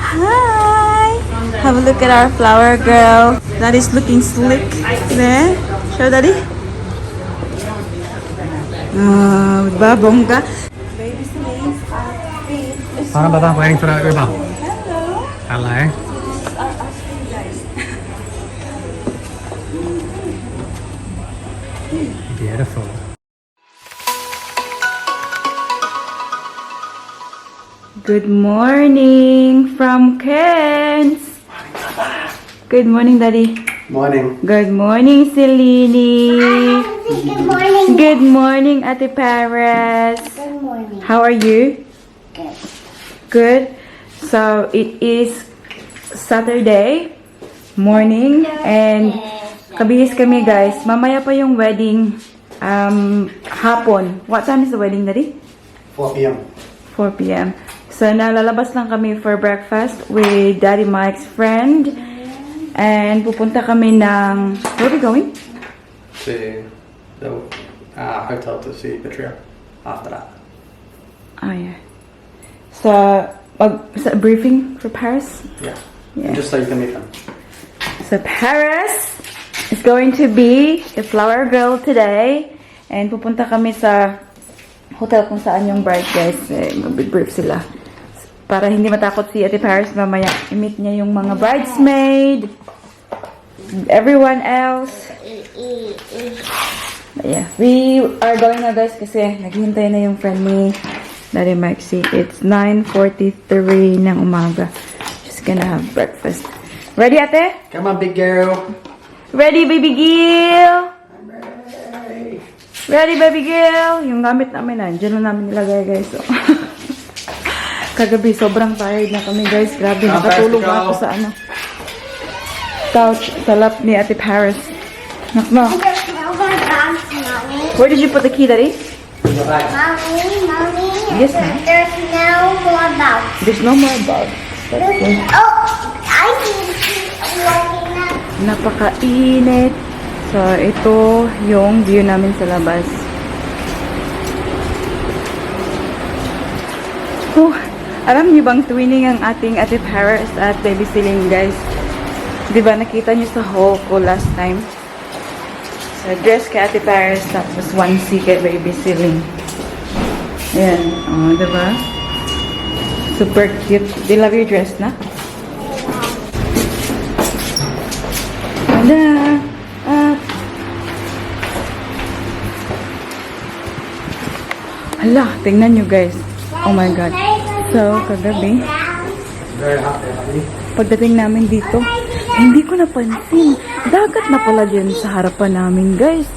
Hi! Have a look at our flower girl. Daddy's looking slick. There. Show Daddy. Bongga. Baby's name's feet. Baba waiting for that Uber. Hello. Hello. Beautiful. Good morning from Cairns. Good morning, Daddy. Morning. Good morning, Selene. Good morning. Good morning, Ate Paris. Good morning. How are you? Good. Good. So it is Saturday morning and kabihis kami, guys. Mamaya pa yung wedding hapon. What time is the wedding, Daddy? 4 p.m. 4 p.m. So, nalalabas lang kami for breakfast with Daddy Mike's friend. And pupunta kami ng... Where are we going? To the hotel to see the trio after that. Oh, yeah. So, is that a briefing for Paris? Yeah. Yeah. Just so you can meet them. So, Paris is going to be the flower girl today. And pupunta kami sa hotel kung saan yung bride, guys. Mag-brief sila. Para hindi matakot si Ate Paris, mamaya i-meet niya yung mga bridesmaid, everyone else. But yeah, we are going now, guys, kasi naghihintay na yung friend ni Daddy Mike. See, it's 9:43 ng umaga. Just gonna have breakfast. Ready, Ate? Come on, big girl. Ready, baby girl? I'm ready. Ready, baby girl? Yung gamit namin, nandiyan lang namin nilagay, guys. So. Kagabi, sobrang tired na kami, guys. Grabe, nakatulog ako sa couch sa lap ni Ate Paris. Nakma. There's no more bags, Mommy. Where did you put the key, Daddy? Mommy. Yes, ma'am. There's no more bags. There's no more bug. Oh, I see walking up. Napakainit. So, ito yung view namin sa labas. Alam niyo bang twinning ang ating Ate Paris at Baby Celine, guys? Diba nakita niyo sa haul ko last time? So, dress kay Ate Paris, tapos onesie kay Baby Celine. Ayan. Oh, diba? Super cute. Do you love your dress na? Tada! Hala, tingnan niyo, guys. Oh my God. So, kagabi, Very hot there, honey. pagdating namin dito, hindi ko napansin. Dagat na pala dyan sa harapan namin, guys.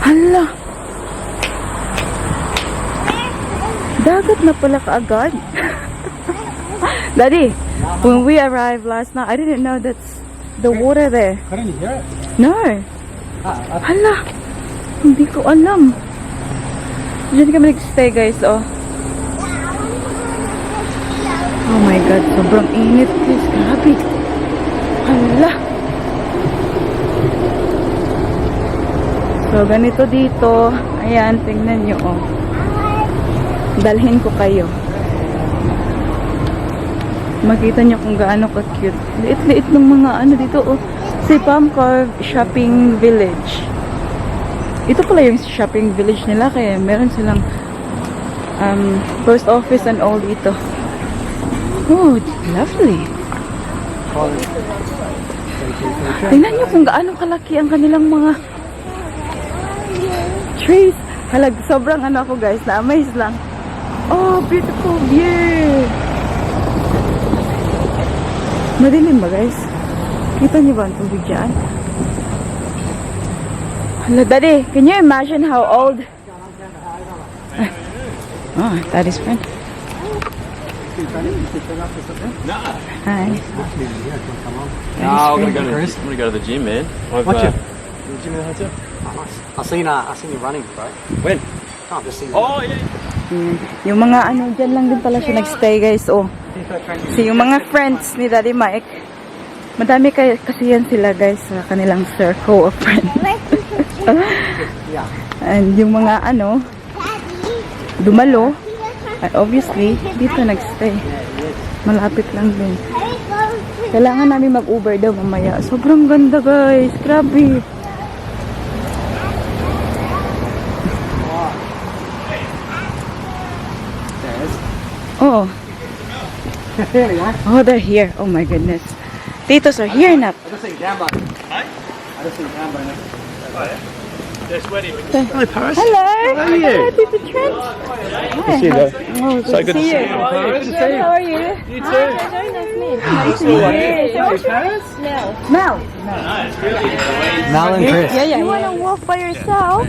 Hala! Dagat na pala kaagad. Daddy, when we arrived last night, I didn't know that's the water there. Couldn't hear it. No. Hala! Hindi ko alam. Diyan kami nag-stay, guys, oh. Oh my God, sobrang init, guys. Grabe. Hala. So, ganito dito. Ayan, tingnan nyo, oh. Dalhin ko kayo. Makita nyo kung gaano ka-cute. Liit-liit ng mga ano dito, oh. Si Palm Cove Shopping Village. Ito pala yung shopping village nila, kaya meron silang post office and all dito. Oh, lovely. Tingnan nyo kung gaano kalaki ang kanilang mga trees. Halag, sobrang ano ako, guys, na-amaze lang. Oh, beautiful view. Madilim ba, guys? Kita nyo ba ang tubig dyan? Hello, Daddy. Can you imagine how old? Oh, Daddy's friend. Hi. No, I'm gonna go to the gym, man. Watch it. The gym in the hotel. I seen you running, bro. When? Can't just see you. Oh yeah. Yung mga ano, dyan lang din pala siya nagstay, guys. Oh. So, yung mga friends ni Daddy Mike, madami kasi yan sila, guys, sa kanilang circle of friends. And yung mga ano, dumalo, obviously, dito nagstay. Malapit lang din. I go to Kailangan namin mag-Uber daw mamaya. Sobrang ganda guys. Grabe. Oh. Oh, they're here. Oh my goodness. Titos are here na. I just seen GANDA. Hey? I just seen GANDA. Oh, yeah? They're sweaty. Hi, Paris. Hello. How are you? Tito Trent. Hi. See you, guys. Oh, good to see you. Good to see you. How are you? You too. Very nice to meet you. Nice to meet you. What's your name? Mel. Mal and Chris. Yeah. You wanna walk by yourself?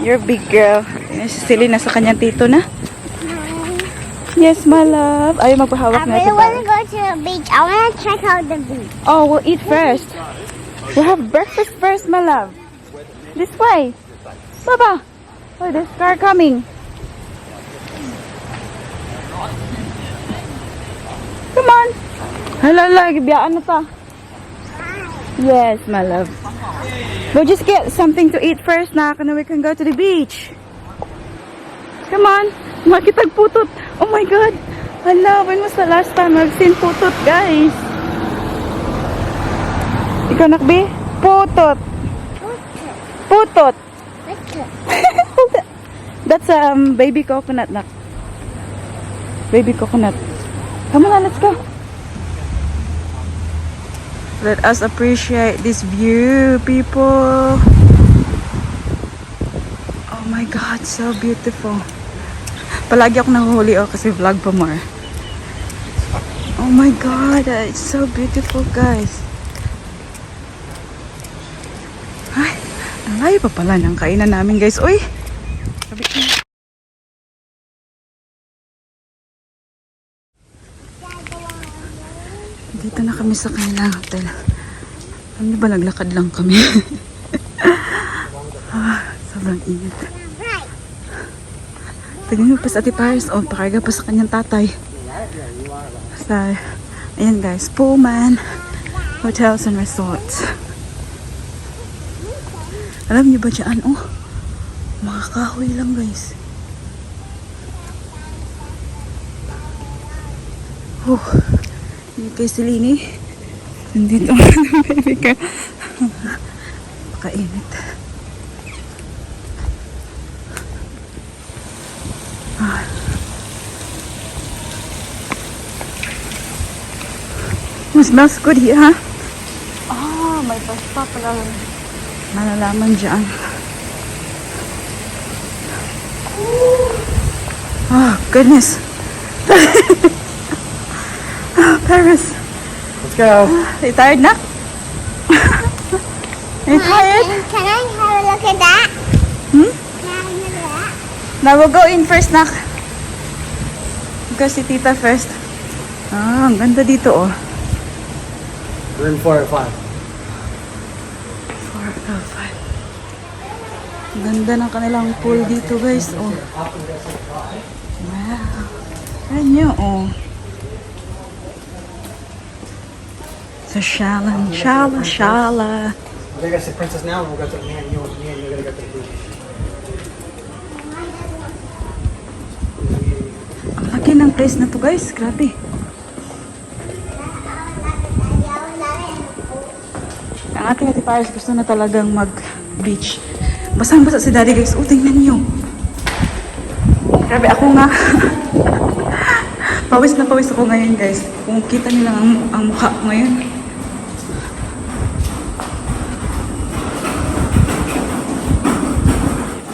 You're a big girl. Ayan, si Celine nasa kanyang tito na. Yes, my love. Ayaw magpahawak I na really ito. want to go to the beach. I want to check out the beach. Oh, we'll eat first. We'll have breakfast first, my love. This way. Baba. Oh, there's car coming. Come on. Hala, biyaan na ta. Yes, my love. We'll just get something to eat first, nak, and then we can go to the beach. Come on. Makitagputot. Oh my God. Hala, when was the last time I've seen putot, guys? Ikaw, nakbi? Putot. Putot. That's baby coconut, nak. Baby coconut. Come on, let's go. Let us appreciate this view, people. Oh my God, so beautiful. Palagi ako nahuhuli kasi vlog pa more. Oh my God, it's so beautiful, guys. Ay, ang layo pa pala ng kainan namin, guys. Uy! Dito na kami sa kanilang hotel. Alam niyo ba, naglakad lang kami. Sobrang init. Tignan mo pa sa Ate Paris. Oh, pakarga pa sa kanyang tatay. Basta, ayan guys, Pullman Hotels and Resorts. Alam niyo ba dyan? Oh, mga kahoy lang guys. Oh, hindi kay Celine. Nandito ang baby ka. Pakainit. It smells good here, ha? Ah, may pasta pala. Malalaman dyan. Oh, goodness. Oh, Paris. Let's go. Are you tired na? Are you tired? Can I have a look at that? Hmm? Can I have a look at that? Now we'll go in first, nak. Go si Tita first. Ah, ang ganda dito, oh. Room 405. 405. Ang ganda ng kanilang pool dito, guys, oh. Wow. Ayan nyo, oh. So, shala. I think I said Princess now, and we'll go to me and you're gonna go to the beach. Ang laki ng place na to, guys. Grabe. Ang ating Ate Paris gusto na talagang mag-beach. Basang-basa si Daddy, guys. Oh, tingnan niyo. Grabe, ako nga. Pawis na pawis ako ngayon, guys. Kung kita nila ang mukha ko ngayon.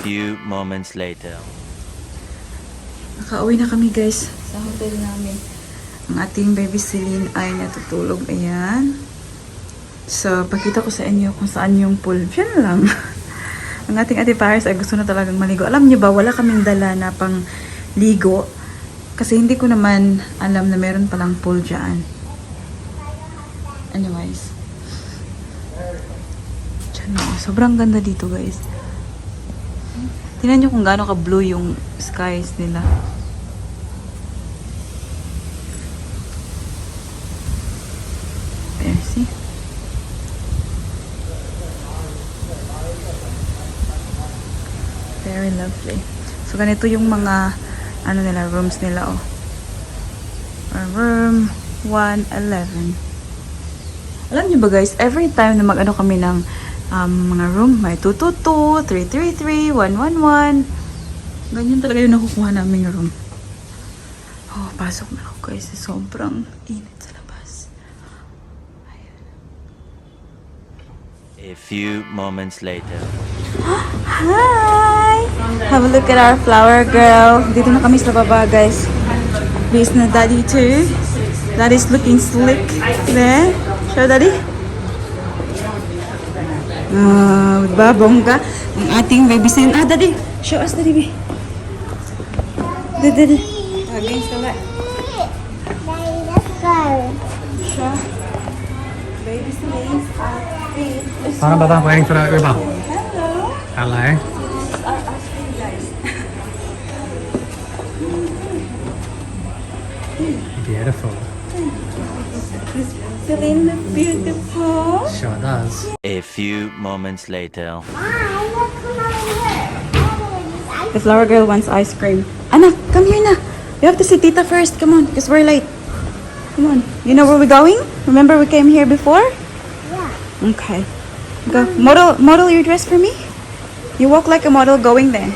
Few moments later. Nakauwi na kami, guys, sa hotel namin. Ang ating baby Celine ay natutulog. Ayan. So, pakita ko sa inyo kung saan yung pool. Diyan lang. Ang ating Ate Paris ay gusto na talagang maligo. Alam niyo ba, wala kaming dala na pang ligo. Kasi hindi ko naman alam na meron palang pool dyan. Anyways. Diyan lang. Sobrang ganda dito, guys. Tingnan niyo kung gaano ka-blue yung skies nila. There, see? Very lovely. So, ganito yung mga ano nila, rooms nila, oh. Or room 111. Alam niyo ba guys, every time na mag-ano kami ng mga room, may 222, 333, 111. Ganyan talaga yung nakukuha naming room. Oh, pasok na ako guys. Sobrang init sa labas. A few moments later. Hi! Have a look at our flower girl. Dito na kami sa baba guys. Bis na daddy too. Daddy's looking slick there. Show daddy. Diba? Bongga. Ang ating baby sin. Daddy. Show us daddy. Daddy. Against the light. Daddy, let's go. Show. Baby sin. Parang baba waiting for that Uber. Hello. Hello. Beautiful. Celine look beautiful. Sure does. A few moments later. Hi, what's going on here? The flower girl wants ice cream. Anak, come here na. You have to see Tita first. Come on, because we're late. Come on. You know where we're going? Remember we came here before? Yeah. Okay. Go. Model your dress for me. You walk like a model going there.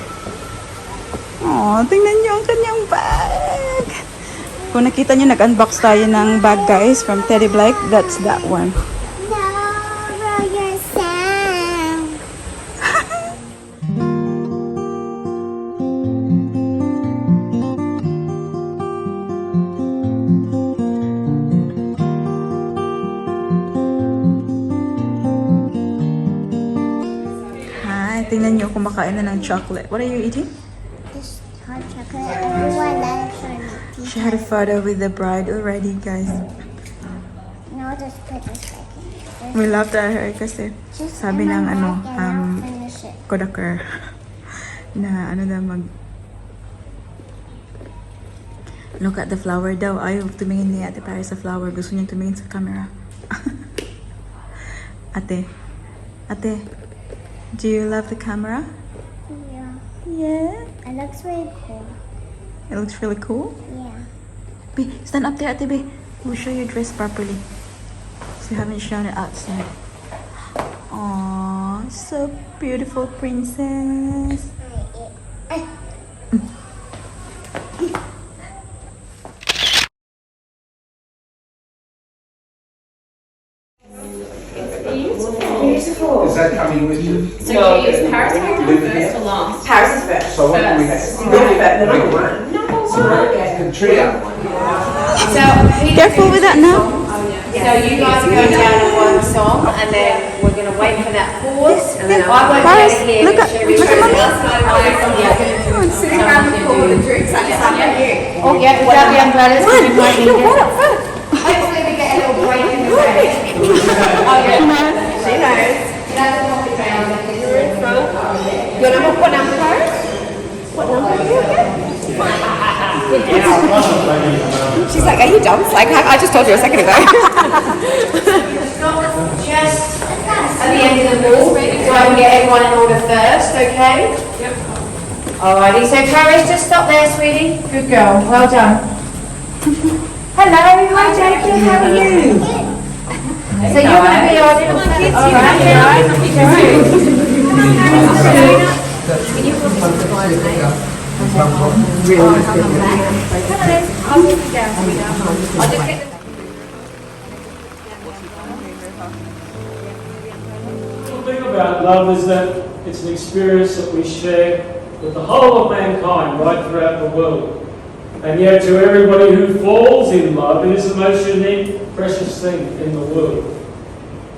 Oh, tingnan niyo ang kanyang bag. Kung nakita niyo, nag-unbox tayo ng bag guys from Teddy Blake. That's that one. No, roll your sound. Hi, tingnan niyo kumakain na ng chocolate. What are you eating? This hot chocolate. I want that for me. She had a photo with the bride already, guys. No, just put this back in. We laughed at her kasi Just sabi in my ng ano, bag and I'll finish it. Kodaker na ano daw look at the flower daw. Ayaw tumingin ni Ate Paris sa flower. Gusto niya tumingin sa camera. Ate, do you love the camera? Yeah. Yeah. It looks really cool. It looks really cool. Yeah. B, stand up there, Ate B. We'll show your dress properly. So you haven't shown it outside. Aww, so beautiful, princess. Is that coming with you? So is Paris going to be first or last? Paris is first. So what do we Number one. The trio. So Careful with that now. So you guys are going down on one song, and then we're going to wait for that pause, and then I won't Paris, get here. look at mommy. Come Sitting around the pool with the drinks, I just have you. Oh yeah, without the umbrellas. What? You're right up front. Hopefully we get a little break in the day. Oh yeah. She knows. That's a pocket round. You're in front. Your number, what number, Paris? What number are you again? She's like, are you dumb? It's like, I just told you a second ago. Just at the end of the ball, so I can get everyone in order first, okay? Yep. Alrighty, so Paris, just stop there, sweetie. Good girl, well done. Hello, hi Jacob, how are you? So you're going to be our little kids, The thing about love is that it's an experience that we share with the whole of mankind right throughout the world. And yet to everybody who falls in love, it is the most unique, precious thing in the world.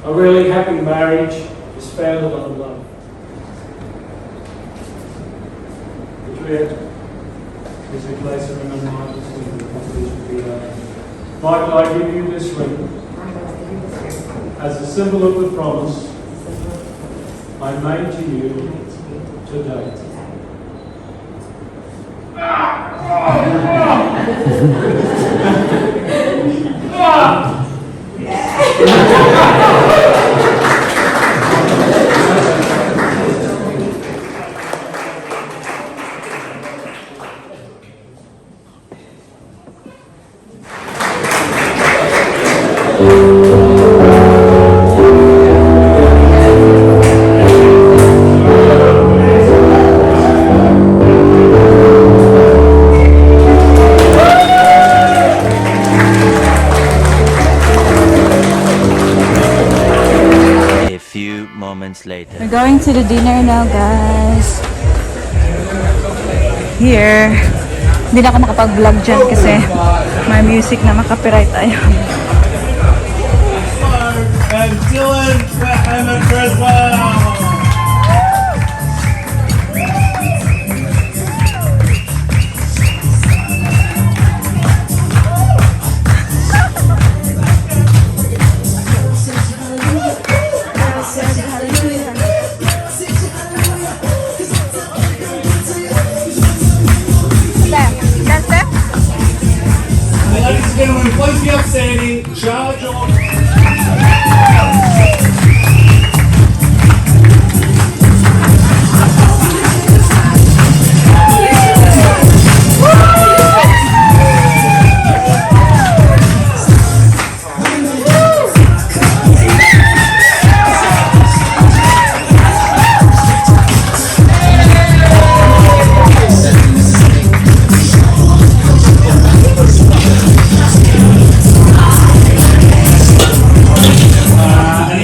A really happy marriage is founded on love. Juliet is a place of remembrance Michael, I give you this ring as a symbol of the promise I made to you today. A few moments later. We're going to the dinner now, guys. Here. Hindi na ako makapag-vlog dyan kasi may music na makapiright tayo. And Dylan and Creswell. Ladies and gentlemen, please be upstanding. Charge on.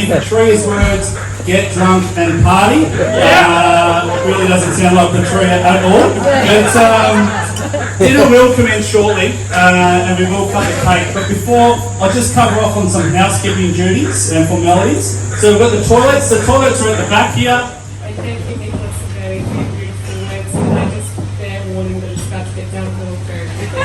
Patria's words, get drunk and party. Really doesn't sound like Patria at all. But dinner will commence shortly, and we will cut the cake. But before, I'll just cover off on some housekeeping duties and formalities. So we've got the toilets. The toilets are at the back here. I thank you, Nicholas, for very beautiful words. Can I just bear warning that it's about to get downhill very quickly?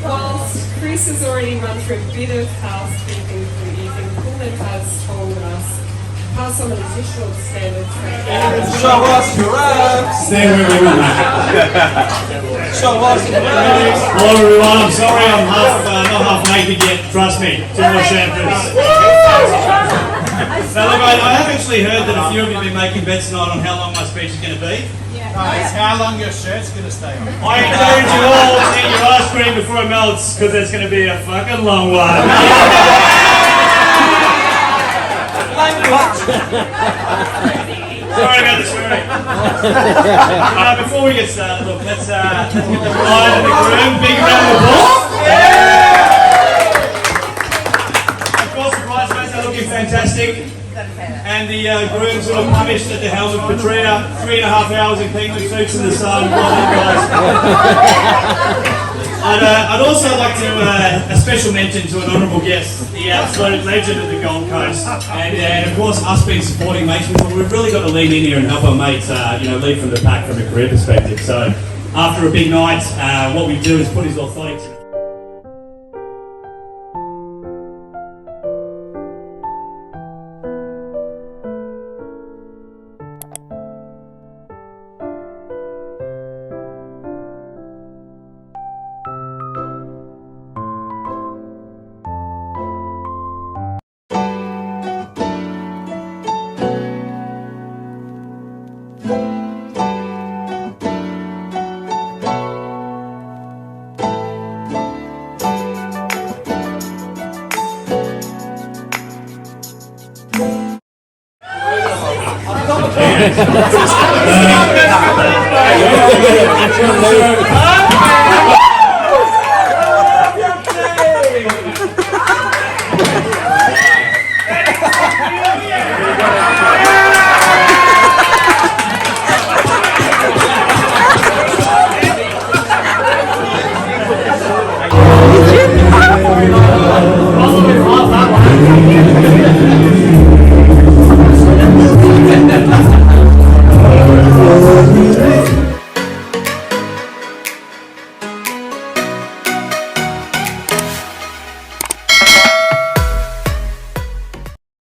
Whilst Chris has already run through a bit of housekeeping for the evening, Pullman has told us pass on additional standards for Show us your abs. Stay where we went, mate. Show us your abs. Hello everyone, I'm sorry I'm not half naked yet, trust me. Too much shampoos. Now look, I have actually heard that a few of you have been making bets tonight on how long my speech is going to be. It's how long your shirt's going to stay on. I encourage you all to eat your ice cream before it melts, because it's going to be a fucking long one. Sorry about the swearing. Before we get started, look, let's get the bride and the groom. Big round of applause. Of course, the bridesmaids are looking fantastic. And the grooms will have punished at the helm of Patria, 3.5 hours in penguin suits in the sun. Well done, guys. I'd also like to a special mention to an honourable guest, the absolute legend of the Gold Coast, and of course us being supporting mates. We've really got to lean in here and help our mates, lead from the pack from a career perspective. So after a big night, what we do is put his authority to